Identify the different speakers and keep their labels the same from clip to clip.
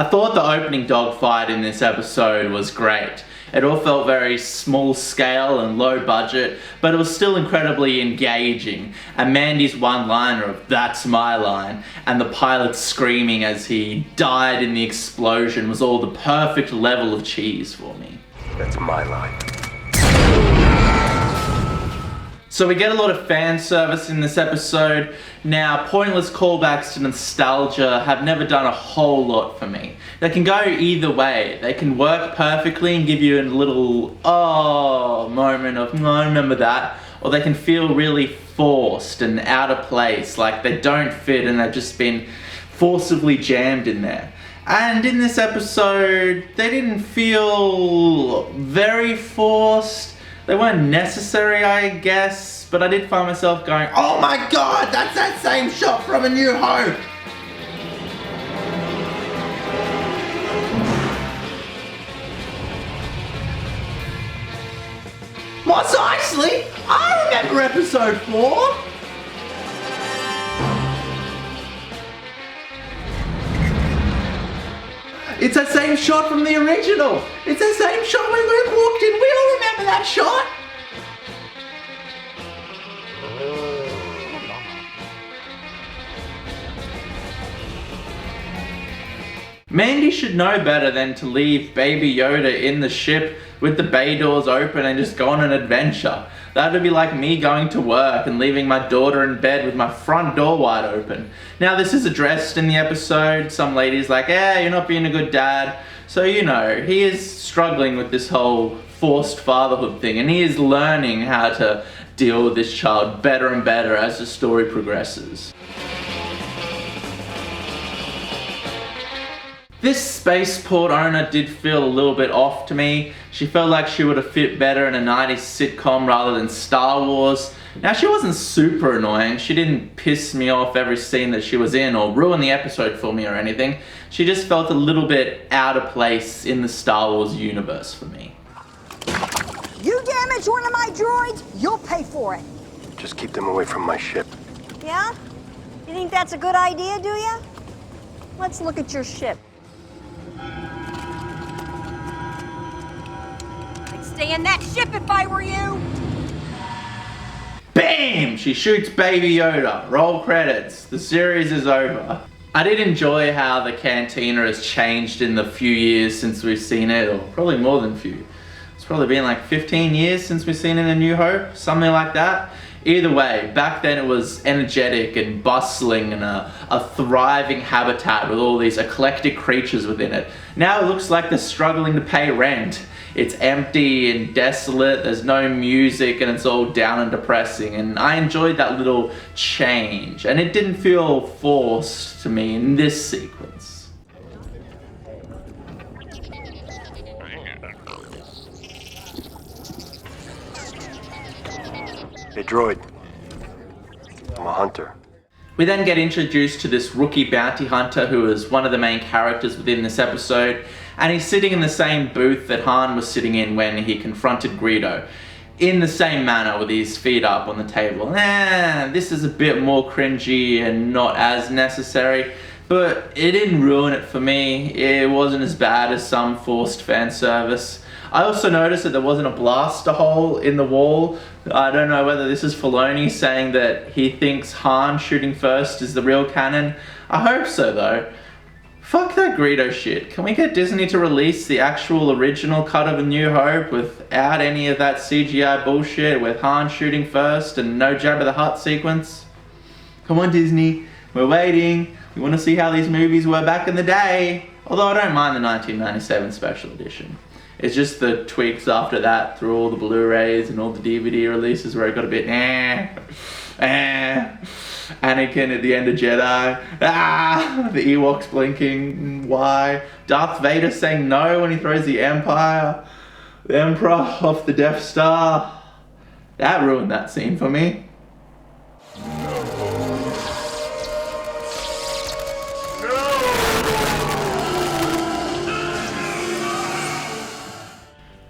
Speaker 1: I thought the opening dogfight in this episode was great. It all felt very small scale and low budget, but it was still incredibly engaging. And Mandy's one-liner of "that's my line" and the pilot screaming as he died in the explosion was all the perfect level of cheese for me.
Speaker 2: That's my line.
Speaker 1: So we get a lot of fan service in this episode. Now, pointless callbacks to nostalgia have never done a whole lot for me. They can go either way. They can work perfectly and give you a little moment of, I remember that. Or they can feel really forced and out of place, like they don't fit and they've just been forcibly jammed in there. And in this episode, they didn't feel very forced. They weren't necessary, I guess, but I did find myself going, oh my god, that's that same shot from A New Hope! Mos Eisley? I remember episode 4! It's that same shot from the original! It's the same shot when Luke walked in! We all remember that shot! Mandy should know better than to leave Baby Yoda in the ship with the bay doors open and just go on an adventure. That would be like me going to work and leaving my daughter in bed with my front door wide open. Now this is addressed in the episode. Some lady's like, you're not being a good dad. So you know, he is struggling with this whole forced fatherhood thing and he is learning how to deal with this child better and better as the story progresses. This spaceport owner did feel a little bit off to me. She felt like she would have fit better in a 90s sitcom rather than Star Wars. Now she wasn't super annoying, she didn't piss me off every scene that she was in or ruin the episode for me or anything. She just felt a little bit out of place in the Star Wars universe for me.
Speaker 3: You damage one of my droids, you'll pay for it.
Speaker 2: Just keep them away from my ship.
Speaker 3: Yeah? You think that's a good idea, do you? Let's look at your ship. I'd stay in that ship if I were you.
Speaker 1: BAM! She shoots Baby Yoda. Roll credits. The series is over. I did enjoy how the cantina has changed in the few years since we've seen it, or probably more than few. It's probably been like 15 years since we've seen it in A New Hope, something like that. Either way, back then it was energetic and bustling and a thriving habitat with all these eclectic creatures within it. Now it looks like they're struggling to pay rent. It's empty and desolate, there's no music and it's all down and depressing, and I enjoyed that little change and it didn't feel forced to me in this sequence.
Speaker 2: Hey droid, I'm a hunter.
Speaker 1: We then get introduced to this rookie bounty hunter who is one of the main characters within this episode, and he's sitting in the same booth that Han was sitting in when he confronted Greedo, in the same manner with his feet up on the table. This is a bit more cringy and not as necessary, but it didn't ruin it for me. It wasn't as bad as some forced fan service. I also noticed that there wasn't a blaster hole in the wall. I don't know whether this is Filoni saying that he thinks Han shooting first is the real canon. I hope so though. Fuck that Greedo shit. Can we get Disney to release the actual original cut of A New Hope without any of that CGI bullshit with Han shooting first and no Jabba the Hutt sequence? Come on Disney, we're waiting. We want to see how these movies were back in the day. Although I don't mind the 1997 special edition. It's just the tweaks after that through all the Blu-rays and all the DVD releases where it got a bit Anakin at the end of Jedi. The Ewoks blinking. Why? Darth Vader saying no when he throws the Emperor off the Death Star. That ruined that scene for me.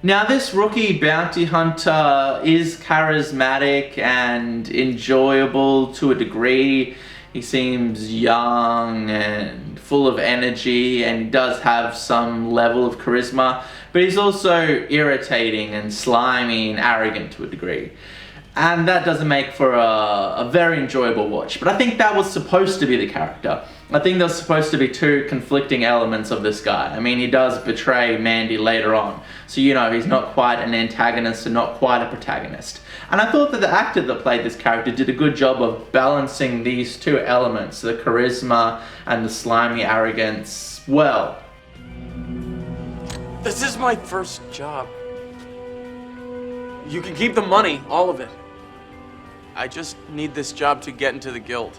Speaker 1: Now this rookie bounty hunter is charismatic and enjoyable to a degree. He seems young and full of energy, and he does have some level of charisma, but he's also irritating and slimy and arrogant to a degree. And that doesn't make for a very enjoyable watch. But I think that was supposed to be the character. I think there was supposed to be two conflicting elements of this guy. I mean, he does betray Mandy later on. So, you know, he's not quite an antagonist and not quite a protagonist. And I thought that the actor that played this character did a good job of balancing these two elements, the charisma and the slimy arrogance, well.
Speaker 4: This is my first job. You can keep the money, all of it. I just need this job to get into the guild.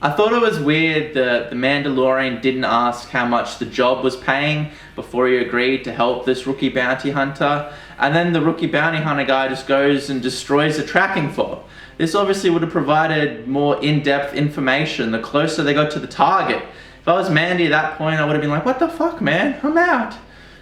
Speaker 1: I thought it was weird that the Mandalorian didn't ask how much the job was paying before he agreed to help this rookie bounty hunter. And then the rookie bounty hunter guy just goes and destroys the tracking fob. This obviously would have provided more in-depth information the closer they got to the target. If I was Mandy at that point, I would have been like, what the fuck, man? I'm out.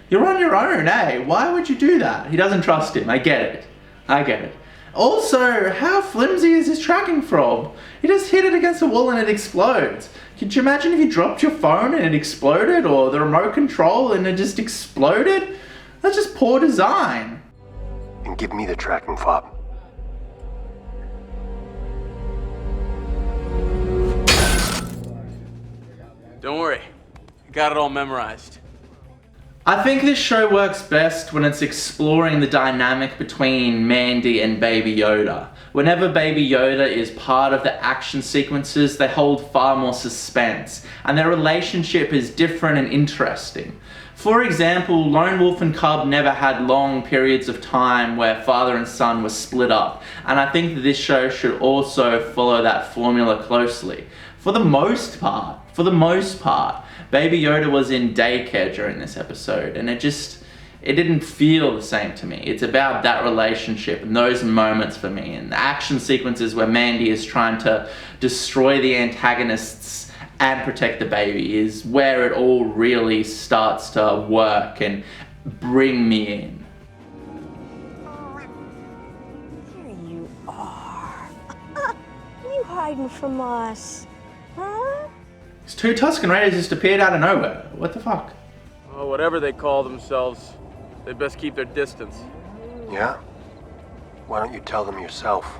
Speaker 1: You're on your own, eh? Why would you do that? He doesn't trust him. I get it. Also, how flimsy is his tracking fob? You just hit it against the wall and it explodes. Could you imagine if you dropped your phone and it exploded, or the remote control and it just exploded? That's just poor design.
Speaker 2: And give me the tracking fob.
Speaker 4: Don't worry, I got it all memorized.
Speaker 1: I think this show works best when it's exploring the dynamic between Mandy and Baby Yoda. Whenever Baby Yoda is part of the action sequences, they hold far more suspense, and their relationship is different and interesting. For example, Lone Wolf and Cub never had long periods of time where father and son were split up, and I think that this show should also follow that formula closely. For the most part, Baby Yoda was in daycare during this episode, and it didn't feel the same to me. It's about that relationship and those moments for me, and the action sequences where Mandy is trying to destroy the antagonists and protect the baby is where it all really starts to work and bring me in.
Speaker 3: Here you are. You hiding from us, huh?
Speaker 1: These two Tusken Raiders just appeared out of nowhere. What the fuck?
Speaker 4: Oh, whatever they call themselves, they best keep their distance.
Speaker 2: Yeah? Why don't you tell them yourself?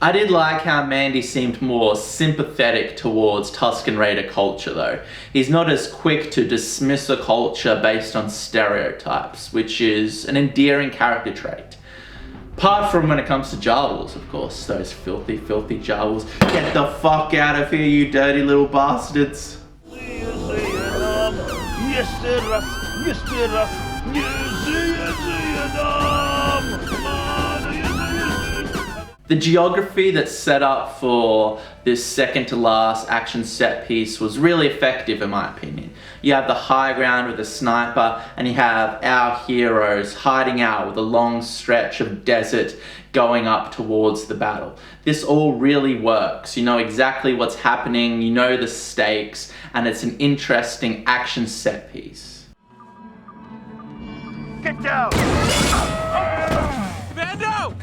Speaker 1: I did like how Mandy seemed more sympathetic towards Tusken Raider culture though. He's not as quick to dismiss a culture based on stereotypes, which is an endearing character trait. Apart from when it comes to Jawas, of course. Those filthy, filthy Jawas. Get the fuck out of here, you dirty little bastards. The geography that's set up for this second to last action set piece was really effective in my opinion. You have the high ground with a sniper, and you have our heroes hiding out with a long stretch of desert going up towards the battle. This all really works. You know exactly what's happening, you know the stakes, and it's an interesting action set piece.
Speaker 2: Get down!
Speaker 4: Commando!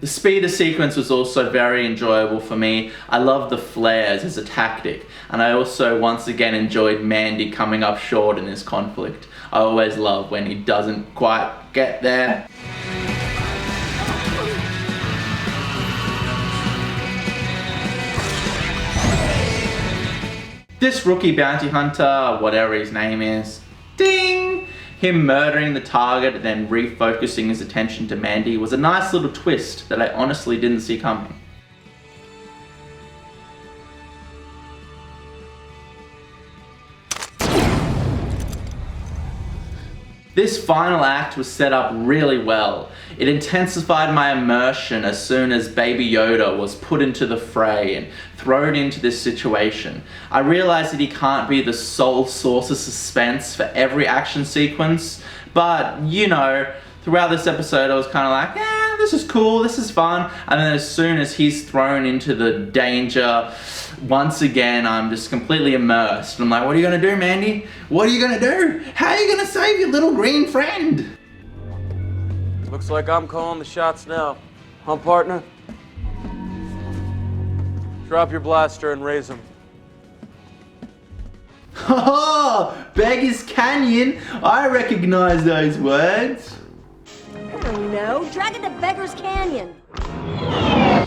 Speaker 1: The speeder sequence was also very enjoyable for me. I love the flares as a tactic, and I also once again enjoyed Mandy coming up short in this conflict. I always love when he doesn't quite get there. This rookie bounty hunter, whatever his name is, ding! Him murdering the target and then refocusing his attention to Mandy was a nice little twist that I honestly didn't see coming. This final act was set up really well. It intensified my immersion as soon as Baby Yoda was put into the fray and thrown into this situation. I realized that he can't be the sole source of suspense for every action sequence, but you know, throughout this episode I was kind of like, yeah, this is cool, this is fun, and then as soon as he's thrown into the danger, once again I'm just completely immersed. I'm like, what are you gonna do, Mandy? What are you gonna do? How are you gonna save your little green friend?
Speaker 4: Looks like I'm calling the shots now. Huh, partner? Drop your blaster and raise him.
Speaker 1: Oh, Beggar's Canyon. I recognize those words.
Speaker 3: I don't know. Drag it to Beggar's Canyon.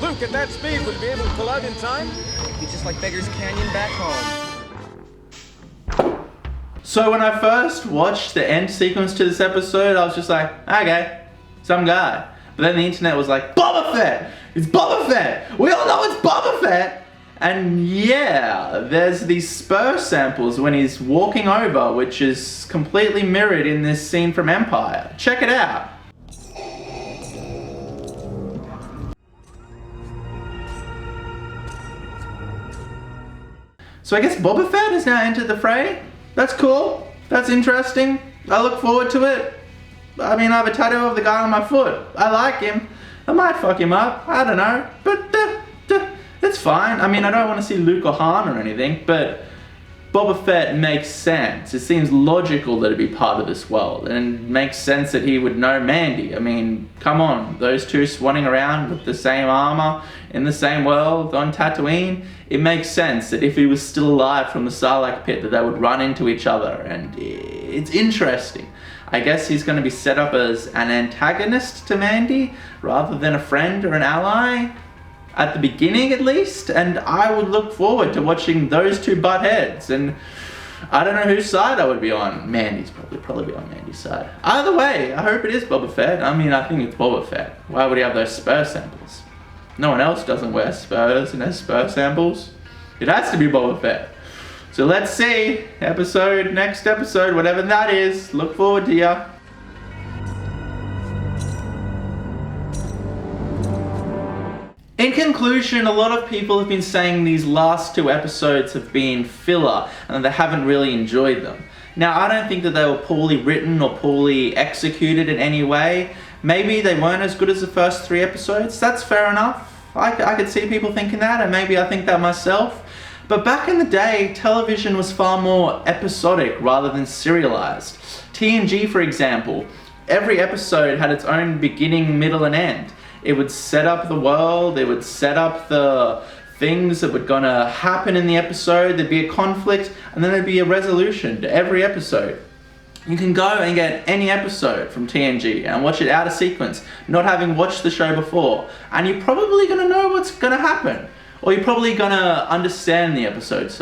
Speaker 4: Luke, at that speed, would you be able to pull out in time?
Speaker 5: Be just like Beggar's Canyon back home.
Speaker 1: So when I first watched the end sequence to this episode, I was just like, okay, some guy. But then the internet was like, Boba Fett! It's Boba Fett! We all know it's Boba Fett! And yeah, there's these spur samples when he's walking over, which is completely mirrored in this scene from Empire. Check it out. So I guess Boba Fett has now entered the fray. That's cool. That's interesting. I look forward to it. I mean, I have a tattoo of the guy on my foot. I like him. I might fuck him up. I don't know. But it's fine. I mean, I don't want to see Luke or Han or anything, but Boba Fett makes sense. It seems logical that he'd be part of this world, and it makes sense that he would know Mandy. I mean, come on, those two swanning around with the same armor in the same world on Tatooine. It makes sense that if he was still alive from the Sarlacc pit, that they would run into each other, and it's interesting. I guess he's going to be set up as an antagonist to Mandy rather than a friend or an ally. At the beginning, at least, and I would look forward to watching those two butt heads, and I don't know whose side I would be on. Mandy's probably be on Mandy's side. Either way, I hope it is Boba Fett. I mean, I think it's Boba Fett. Why would he have those spur samples? No one else doesn't wear spurs and has spur samples. It has to be Boba Fett. So let's see, next episode, whatever that is. Look forward to ya. In conclusion, a lot of people have been saying these last two episodes have been filler and they haven't really enjoyed them. Now, I don't think that they were poorly written or poorly executed in any way. Maybe they weren't as good as the first three episodes. That's fair enough. I could see people thinking that, and maybe I think that myself. But back in the day, television was far more episodic rather than serialized. TNG, for example, every episode had its own beginning, middle, and end. It would set up the world, it would set up the things that were gonna happen in the episode, there'd be a conflict, and then there'd be a resolution to every episode. You can go and get any episode from TNG and watch it out of sequence, not having watched the show before, and you're probably gonna know what's gonna happen. Or you're probably gonna understand the episode,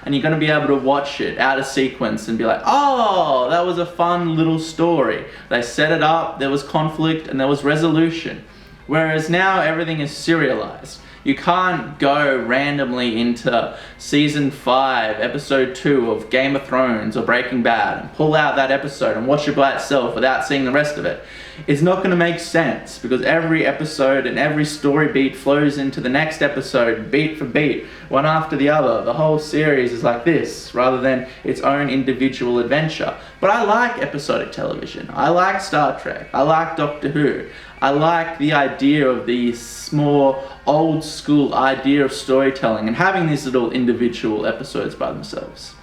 Speaker 1: and you're gonna be able to watch it out of sequence and be like, oh, that was a fun little story. They set it up, there was conflict, and there was resolution. Whereas now everything is serialized. You can't go randomly into season 5, episode 2 of Game of Thrones or Breaking Bad and pull out that episode and watch it by itself without seeing the rest of it. It's not going to make sense because every episode and every story beat flows into the next episode, beat for beat, one after the other. The whole series is like this rather than its own individual adventure. But I like episodic television. I like Star Trek. I like Doctor Who. I like the idea of this more old school idea of storytelling and having these little individual episodes by themselves.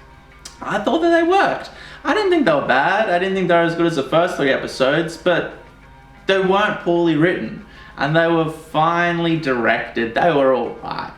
Speaker 1: I thought that they worked. I didn't think they were bad. I didn't think they were as good as the first 3 episodes, but they weren't poorly written and they were finely directed. They were alright.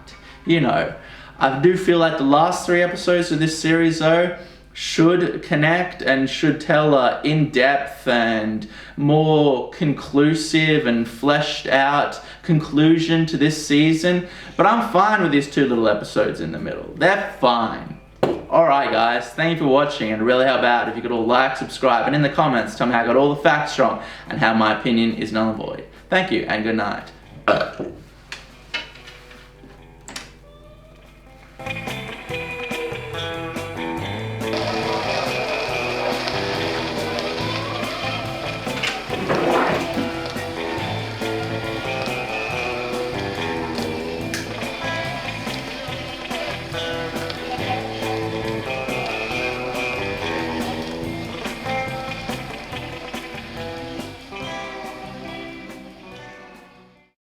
Speaker 1: You know, I do feel like the last 3 episodes of this series though should connect and should tell a in-depth and more conclusive and fleshed out conclusion to this season. But I'm fine with these 2 little episodes in the middle. They're fine. Alright guys, thank you for watching, and really help out if you could all like, subscribe, and in the comments tell me how I got all the facts wrong and how my opinion is null and void. Thank you and good night.